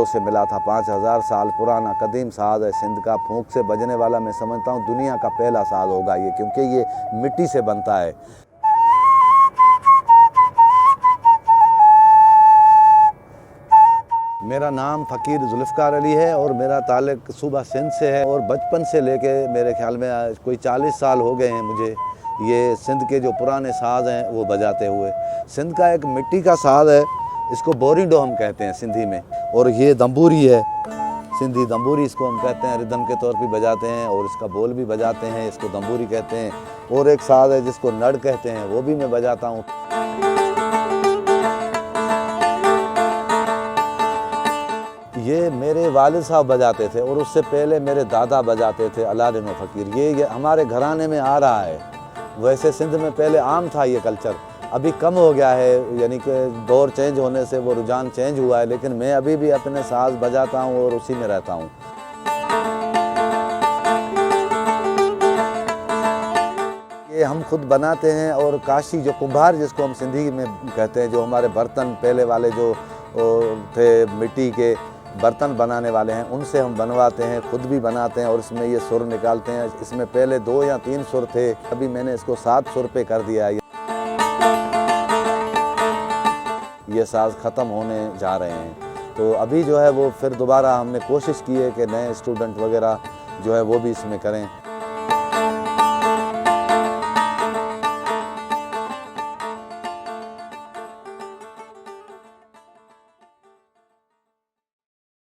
पहाड़ों से मिला था। 5000 साल पुराना कदीम साज है सिंध का, फूंक से बजने वाला। मैं समझता हूँ दुनिया का पहला साज होगा ये, क्योंकि ये मिट्टी से बनता है। मेरा नाम फ़कीर जुल्फ़िकार अली है और मेरा ताल्लुक़ सूबा सिंध से है, और बचपन से लेके मेरे ख़्याल में कोई 40 साल हो गए हैं मुझे ये सिंध के जो पुराने साज़ हैं वो बजाते हुए। सिंध का एक मिट्टी का साज़ है, इसको बोरीडो हम कहते हैं सिंधी में, और ये दंबूरी है, सिंधी दंबूरी इसको हम कहते हैं। रिदम के तौर पर बजाते हैं और इसका बोल भी बजाते हैं, इसको दंबूरी कहते हैं। और एक साज़ है जिसको नड़ कहते हैं, वो भी मैं बजाता हूँ। ये मेरे वालिद साहब बजाते थे और उससे पहले मेरे दादा बजाते थे, अलादीन फ़कीर। ये हमारे घराने में आ रहा है। वैसे सिंध में पहले आम था ये कल्चर, अभी कम हो गया है, यानी कि दौर चेंज होने से वो रुझान चेंज हुआ है, लेकिन मैं अभी भी अपने साज़ बजाता हूँ और उसी में रहता हूँ। ये हम खुद बनाते हैं, और काशी जो कुम्हार जिसको हम सिंधी में कहते हैं, जो हमारे बर्तन पहले वाले जो थे मिट्टी के बर्तन बनाने वाले हैं, उनसे हम बनवाते हैं, खुद भी बनाते हैं, और इसमें ये सुर निकालते हैं। इसमें पहले 2 या 3 सुर थे, अभी मैंने इसको 7 सुर पे कर दिया है। ये साज़ ख़त्म होने जा रहे हैं, तो अभी जो है वो फिर दोबारा हमने कोशिश की है कि नए स्टूडेंट वगैरह जो है वो भी इसमें करें।